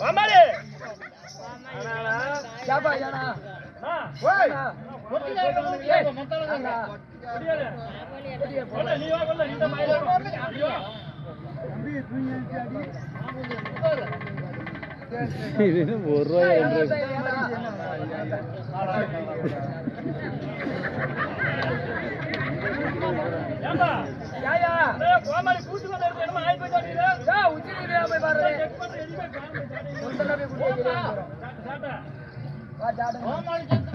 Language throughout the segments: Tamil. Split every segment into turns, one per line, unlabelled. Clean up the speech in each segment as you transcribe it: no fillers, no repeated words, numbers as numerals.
அம்மாடி
யாபா யானா
ஓய் நீ வா கொல்ல இந்த மயில
இது ஒரு ரூபாய்
ஏம்பா யாயா கோமாளி கூட்டி வந்து என்னமா ஆயி போய் தாடில உச்சிரியா போய் பாரு செக் பண்ணி எடிமே காணோம் சொந்தலவே கூட்டி சாட்டா வா ஜாட கோமாளி
சத்தம்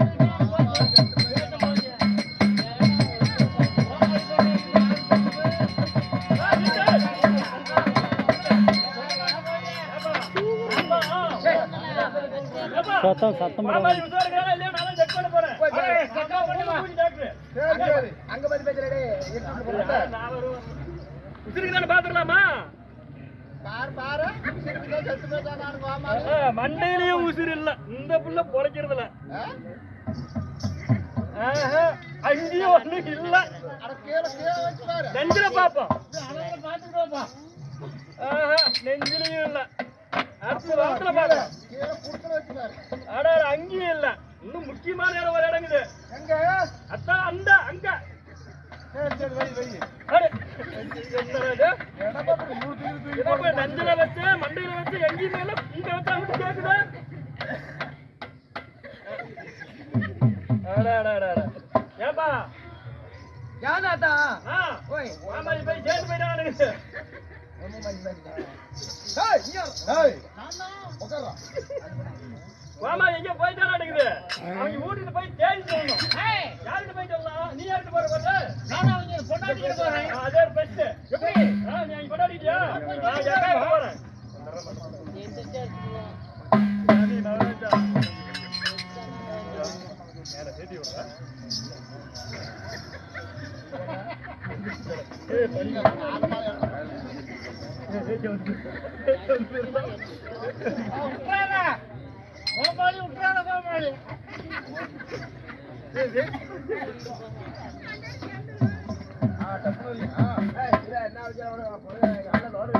அங்க வந்து பேசுறடே
பாத்துடலாமா மண்டையிலயும் உசிறு இல்ல இந்த புள்ள பொழைக்கிறது இல்ல அங்கேயும் ஒண்ணு இல்ல நெஞ்சில பாப்போம் நெஞ்சிலையும் இல்ல அங்கேயும் இல்ல இன்னும் முக்கியமான இடம் ஒரு இடங்குது அதான் அந்த அங்க நெஞ்சில வச்சு மண்டையில வச்சு எங்கேயுமே இல்ல இங்க வச்சு அங்கிட்டு கேக்குது ஏப்பா
யானாதா
ஓய் மாமா போய் ஜெயிச்சு போயிட்டானுங்க மாமா எங்க போயிட்டா நடக்குது அவங்க வீட்டுக்கு போய் தேடி சொல்லணும் யாருக்கு போய் சொல்லலாம் நீ யாருக்கு போற போற நான் அவங்க பொண்டாட்டிக்கு போறேன் அதே பெஸ்ட் எப்படி நீ அவங்க பொண்டாட்டியா நான் யாரா போறேன் நீ நவராஜா நேரா சேதி வர ஏய் பண்ணி கோமாளி உட்றான கோமாளி
டெஃபினெட்லி என்ன வச்சா நல்ல லோடு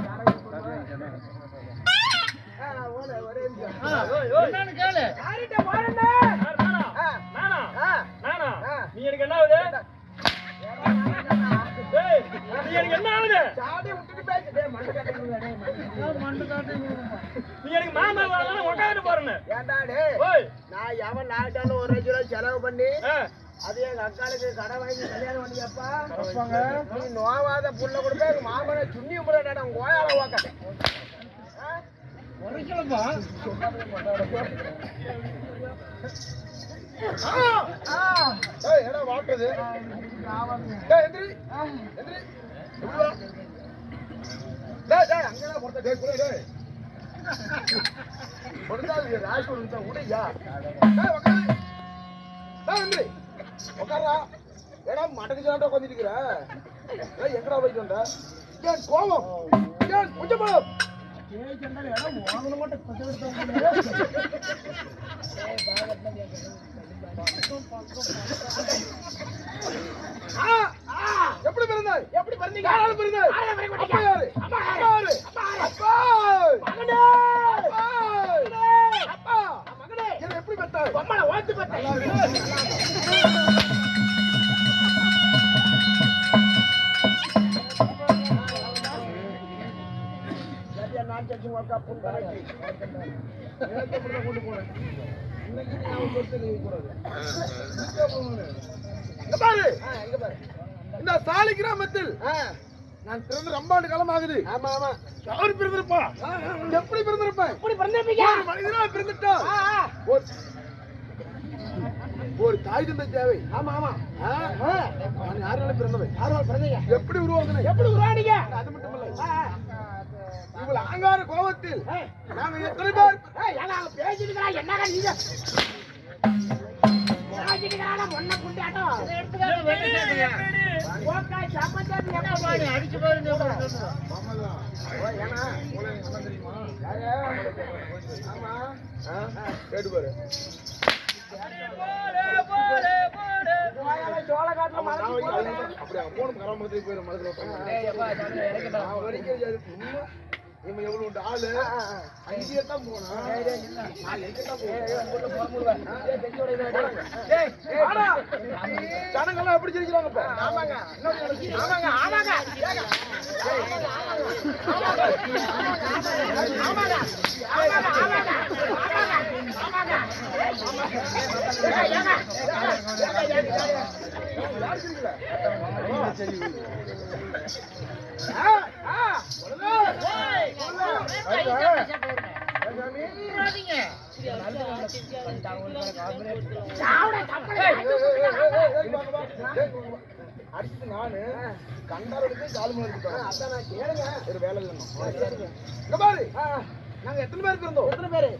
என்னன்னு கேளு யாரிட்ட போறேன்னா நானா நீ எனக்கு என்ன ஆகுது நீ எனக்கு என்ன ஆகுது
சாடி விட்டுட்டு பேசு டேய் மண்ணு காட்டுங்க
நீ எனக்கு மாமா வரலாம் உட்கார்ந்து போறேன்னு
ஏண்டா டேய்
ஓய்
நான் எவன் லாக்டவுன்ல 1 லட்சம் ரூபாய் செலவு பண்ணி அது எங்க அக்காளுக்கு கடை வாங்கி கல்யாணம் பண்ணியப்பா நீ நோவாத புள்ள கொடுத்தா எங்க மாமனை சுண்ணி உம்பளடா உங்க ஓயால ஓக்க
உரைக்கலப்பா
ஏடா வாட்டது டேய் எந்திரி எந்திரி டேய் டேய் அங்கடா போறத டேய் குளே டேய் பொறுத்தா ராஜ் கொடுத்தா உடையா டேய் உட்காரு டேய் எந்திரி உட்காரா ஏடா மடக்கு ஜாண்டா உட்கார்ந்திருக்கிற டேய் எங்கடா போயிட்டு வந்த ஏன் கோவம் ஏன் கொஞ்சம் போ ஏய் ஜண்டா ஏடா வாங்கல மட்டும் கொஞ்சம் எடுத்து ஏய் பாகட்னா எப்படி பிறந்தாய் எப்படி பிறந்தீங்க யாரால பிறந்தாய் அப்பா யாரு அம்மா யாரு அப்பா மகனே அப்பா மகனே என்ன எப்படி பெத்தாய் அம்மா ஓட்டு பெத்தாய் நான் செஞ்சு வர்க்கா புண்டரைக்கு நேத்து புள்ள கொண்டு போறேன் இன்னைக்கு நீ அவ சொத்து நீ கூடாது இங்க பாரு இங்க பாரு இந்த சாலி கிராமத்தில் நான் பிறந்து ரொம்ப ஆண்டு காலம் ஆகுது ஆமா ஆமா யாரு பிறந்திருப்பா எப்படி பிறந்திருப்பேன் எப்படி பிறந்திருப்பீங்க ஒரு மனிதனா பிறந்துட்டா ஒரு தாய் தந்தை தேவை ஆமா ஆமா நான் யாரால பிறந்தவன் யாரால பிறந்தீங்க எப்படி உருவாக்குனீங்க எப்படி உருவானீங்க அது மட்டும் இல்ல இவ்வளவு அகங்கார கோபத்தில் நாம எத்தனை பேர் பேசிட்டு என்னங்க நீங்க அடிச்சு கேட்டு பாரு இவன் எவ்வளவு உண்டு ஆளு அங்கேயே தான் போனா ஜனங்கள்லாம் எப்படி சிரிக்கிறாங்கப்பா ஆமாங்க ஆமாங்க ஆமாங்க அடிச்சுட்டு நானு கண்டாரோட காலமா இருக்கேன் அதான் நான் கேளுங்க ஒரு வேலை இல்லைங்க இங்க பாரு நாங்க எத்தனை பேருக்கு இருந்தோம் எத்தனை பேரு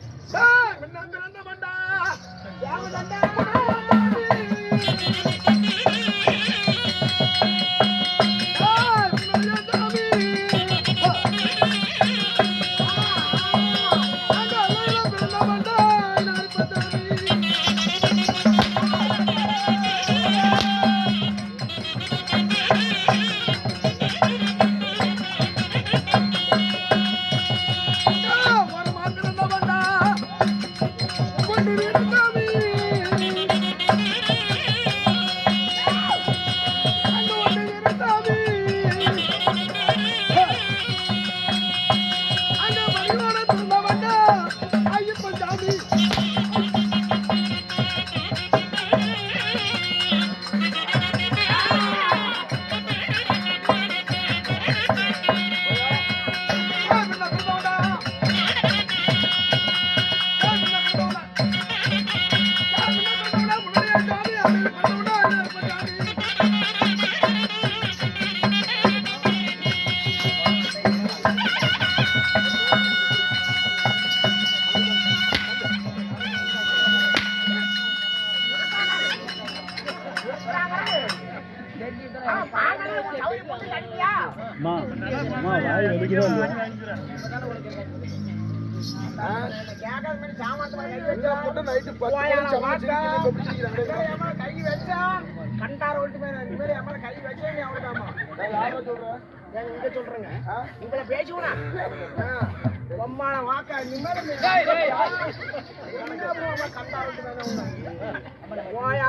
வாய்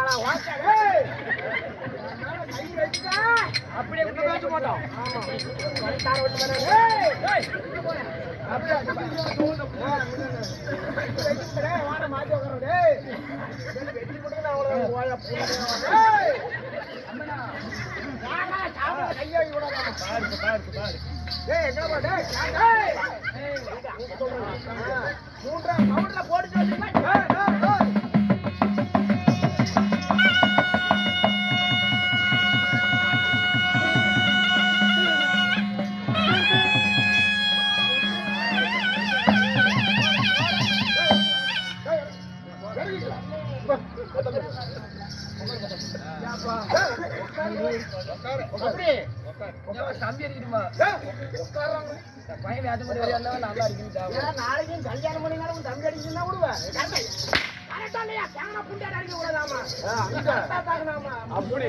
வலிக்குதா
அப்படியே பேச மாட்டோம் நாளைக்கும் கல்யாணம் பண்ணினாலும் தம்பி அடிச்சுன்னா விடுவேன் அப்படி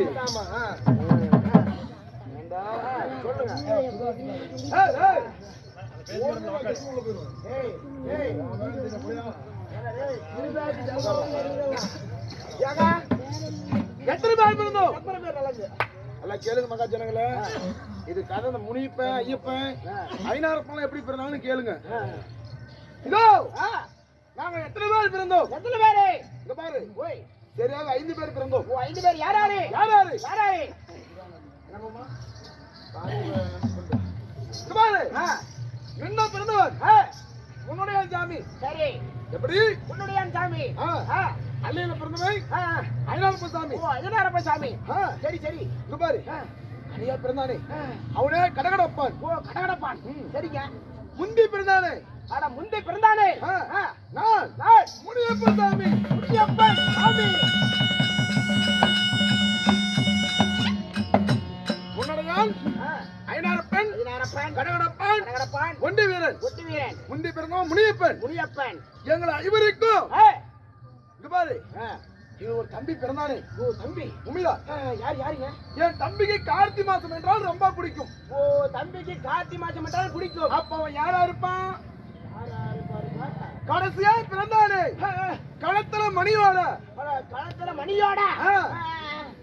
எத்தனை பேர் இருந்தோம் எல்லாம் கேளுங்க மகா ஜனங்களே இது கதை முனிப்பேன் ஐயப்பன் ஐநாரப்பெல்லாம் எப்படி பிறந்தாங்கன்னு கேளுங்க இதோ நாங்க எத்தனை பேர் பிறந்தோம் எத்தனை பேரு இங்க பாரு சரியாக 5 பேர் பிறந்தோம் 5 பேர் யாராரு யாராரு யாராரு என்னம்மா இங்க பாரு என்ன பிறந்தவர் உன்னுடைய சாமி சரி எப்படி உன்னுடைய சாமி அல்லையில பிறந்தவன் ஐநாரப்ப சாமி ஐநாரப்ப சாமி சரி சரி இங்க பாரு அடியா பிறந்தானே அவனே கடகடப்பான் கடகடப்பான் சரிங்க முந்தி பிறந்தானே அட முந்தி பிறந்தானே நான் முனியப்பன் சாமி முனியப்பன் சாமி உன்னுடையான் ஐநாரப்பன் கடகடப்பான் கடகடப்பான் ஒண்டி வீரன் முந்தி பிறந்தவன் முனியப்பன் முனியப்பன் எங்களை ஐவருக்கும் இங்க பாரு இது ஒரு தம்பி பிறந்தானே.
ஓ தம்பி.
உண்மையா?
யாருங்க?
என் தம்பிக்கு கார்த்தி மாசம் என்றால் ரொம்ப பிடிக்கும்.
ஓ தம்பிக்கு கார்த்தி மாசம் என்றால் பிடிக்கும்.
அப்ப அவன் யாரா இருப்பான்?
யாரா இருப்பாருப்பா?
கடைசியா பிறந்தானே களத்துல மணியோட.
களத்துல மணியோட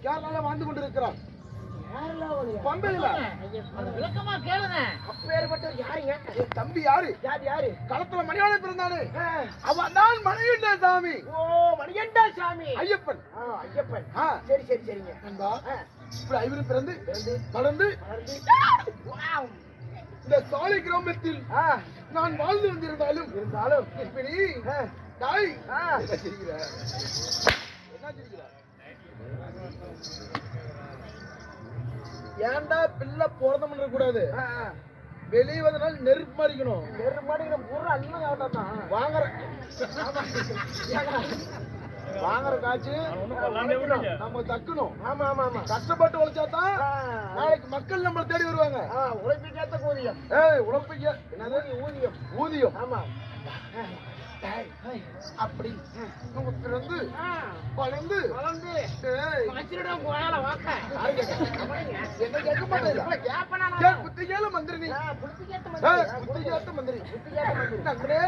கேரளால வாழ்ந்து கொண்டிருக்கிறான். பம்பையில.
விளக்கமா கேளுங்க. அப்பேற்பட்டவர் யாருங்க?
என் தம்பி யாரு?
யாரு?
களத்துல மணியோட பிறந்தானே அவன் தான் மணிகண்ட சாமி.
ஓ மணிகண்ட சாமி.
ஐயப்பன்.
ஐயப்பன்.
ஆ.
சரி சரி சரிங்க.
நண்பா, இப்படி ஐவரும் பிறந்து வளர்ந்து
வாவ்.
இந்த சாலை கிராமத்தில் நான் வாழ்ந்து வந்திருந்தாலும் இப்படி தாய் என்ன சிரிக்கிற? என்ன சிரிக்கிற? ஏன்டா பிள்ளை போறதம் கூடாது. வெளியே வந்தனால நெருப்பு மாறிக்கணும். வாங்குற காய்ச்சி நம்ம தக்கணும்.
ஆமா ஆமா ஆமா.
கஷ்டப்பட்டு உழைச்சாதான் நாளைக்கு மக்கள் நம்மளை தேடி வருவாங்க.
உழைப்புக்கேத்த ஊதியம்.
உழைப்புக்கு என்னது?
ஊதியம்.
ஊதியம்.
ஆமா.
அப்படி நம்ம பிறந்து வளர்ந்து என்ன கேட்க மாட்டேன். புத்திகேல மந்திரி மந்திரி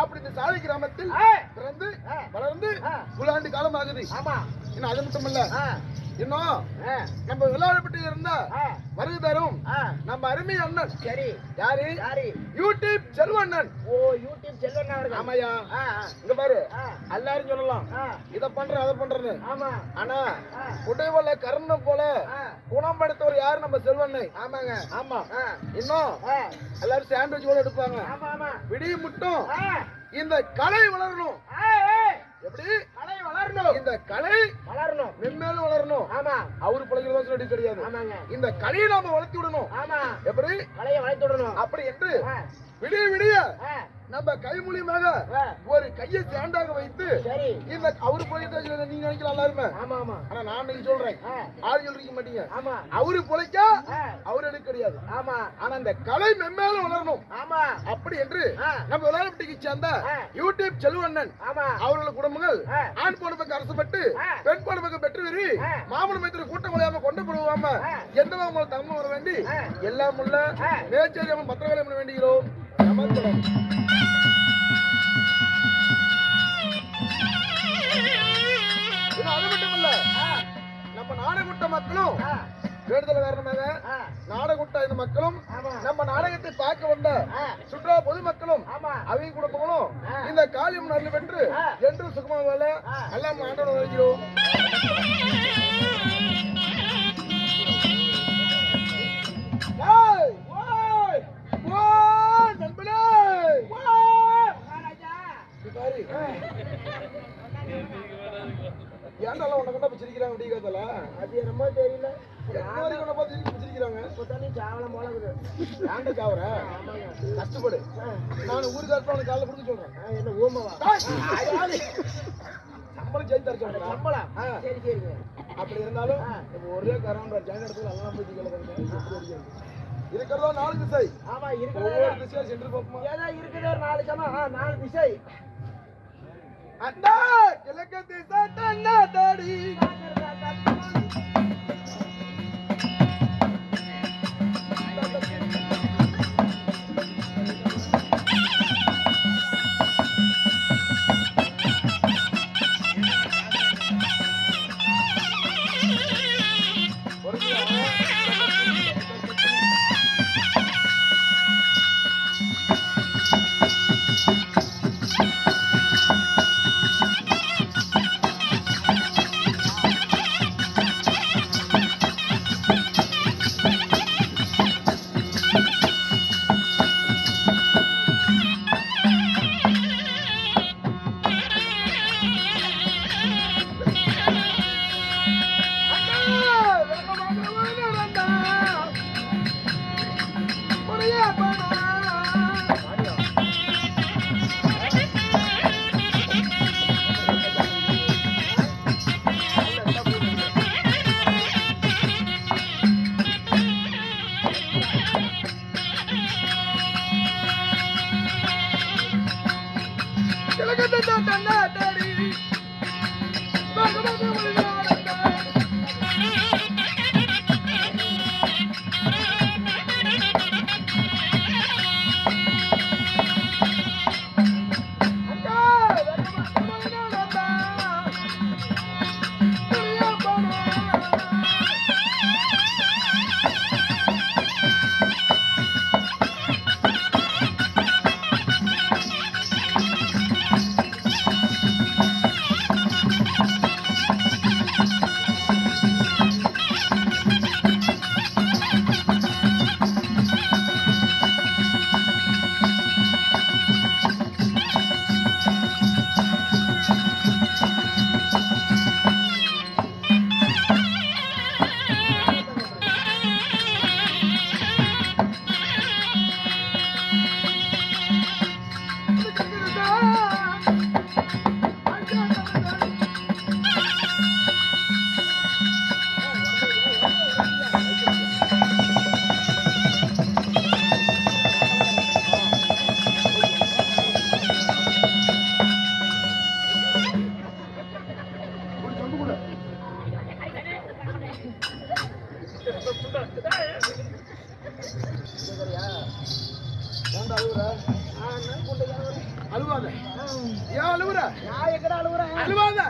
அப்படி இந்த சாலை கிராமத்தில் பிறந்து வளர்ந்து புலாண்டு காலம் ஆகுது. இன்னும் அது மட்டும் இல்ல, இன்னும் நம்ம விளையாடப்பட்டு இருந்தா வருகை தரும் நம்ம அருமை அண்ணன்.
சரி.
யாரு? யூடியூப் செல்வண்ணன்.
ஓ யூடியூப் செல்வண்ணன் அவர்கள்.
ஆமாயா. இங்க பாரு, எல்லாரும் சொல்லலாம் இத பண்ற அதை பண்றேன்னு.
ஆமா.
ஆனா உடைவல கருணை போல குணம் படுத்தவர் யாரு? நம்ம செல்வண்ணை.
ஆமாங்க.
ஆமா. இன்னும் எல்லாரும் சாண்ட்விச் போல எடுப்பாங்க.
ஆமா ஆமா.
விடிய மட்டும் இந்த கலை வளரணும். எப்படி
கலை வளரணும்?
இந்த கலை
வளரணும்,
மென்மேலும் வளரணும்.
ஆமா.
அவரு பிள்ளைங்க சொல்லி கிடையாது.
ஆமாங்க.
இந்த கலையை நாம வளர்த்து விடணும்.
ஆமா.
எப்படி
கலையை வளர்த்து விடணும்
அப்படி என்று விடிய விடிய நம்ம கை மூலியமாக ஒரு கையை ஸ்டாண்டாக வைத்து
சரி
இந்த அவரு போயிட்டு நீங்க நினைக்கலாம் எல்லாருமே.
ஆமா ஆமா.
ஆனா நான் நீங்க சொல்றேன், ஆள் சொல்றீங்க மாட்டீங்க.
ஆமா.
அவரு பொழைக்க அவரு எடுக்க கிடையாது.
ஆமா.
ஆனா இந்த கலை மென்மேல வளரணும்.
ஆமா.
அப்படி என்று நம்ம விளையாட்டுக்கு சேர்ந்த யூடியூப் செல்வண்ணன்
ஆமா
அவர்கள் குடும்பங்கள் ஆண் போன பக்கம் அரசுப்பட்டு பெண் போன பக்கம் பெற்று வெறி மாமன மைத்திரி கூட்டம் கொள்ளாம கொண்டு போடுவாம எந்த அவங்களை தம்ம வர வேண்டி எல்லாம் உள்ள மேச்சேரி அவன் பத்திரகாளி பண்ண வேண்டுகிறோம். நமஸ்காரம். அது மட்டும் இல்ல, நம்ம நாடகுட்ட மக்களும் வேண்டுதல் காரணமாக நாடகுட்ட இந்த மக்களும் நம்ம நாடகத்தை பார்க்க வந்த சுற்றுலா பொதுமக்களும் அவங்க குடும்பங்களும் இந்த காளியம் நல்ல பெற்று என்று சுகமாக வேலை எல்லாம் ஆண்டவன் வருகிறோம். ஏன்டால உன்னை கண்டா பிச்சிருக்கிறாங்க அப்படிங்கிறதுல
அது என்னமோ தெரியல.
என்ன வரைக்கும் உன்னை பார்த்து பிச்சிருக்கிறாங்க.
இப்பதானே சாவலம் போல இருக்குது.
ஏன்டா சாவற? கஷ்டப்படு. நான் ஊருக்கு அர்ப்பணம் உனக்கு காலைல கொடுக்க சொல்றேன்.
என்ன ஊமவா?
நம்மளும் ஜெயித்து தர சொல்றேன்.
நம்மளா? சரி சரிங்க.
அப்படி இருந்தாலும் ஒரே கரண்ட் ஜாயின் இடத்துல எல்லாம் போய் இருக்கிறதோ 4 திசை.
ஆமா இருக்குது.
ஒவ்வொரு திசையா சென்று பார்ப்போமா?
ஏதோ இருக்குது ஒரு 4 சமா 4 திசை.
அந்த கிழக்கு திசை தன்ன தடி கூட ஏன்டா அழுவுற? அழுவாத. ஏன் அழுவுற?
நான் எங்கடா அழுவுறேன்?
அழுவாத.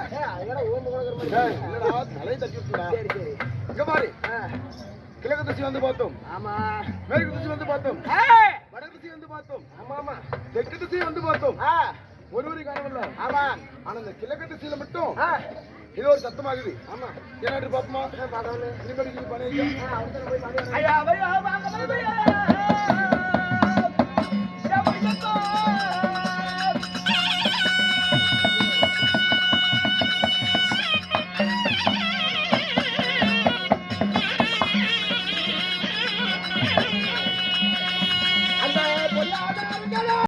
எங்கடா ஓம்பு கொடுக்குற மாதிரி
டேய், இல்லடா, தலையை தட்டி விட்டுடா.
சரி சரி
இங்க பாரு. கிழக்கு திசை வந்து பார்த்தோம்,
ஆமா
மேற்கு திசை வந்து பார்த்தோம்,
ஏய்,
வடக்கு திசை வந்து பார்த்தோம்,
ஆமா ஆமா
தெற்கு திசை வந்து பார்த்தோம்.
ஆ
ஒருவரையும் காணவில்லை.
ஆமா
ஆனா இந்த கிழக்கு திசையில மட்டும்
ஆ
இது ஒரு சத்தமாகுது.
ஆமா
என்ன பாப்பமா
பார்க்கணும்
இனிமேல் நீ பண்ணிக்க.
அவர்கிட்ட போய் பாடி
ஐயா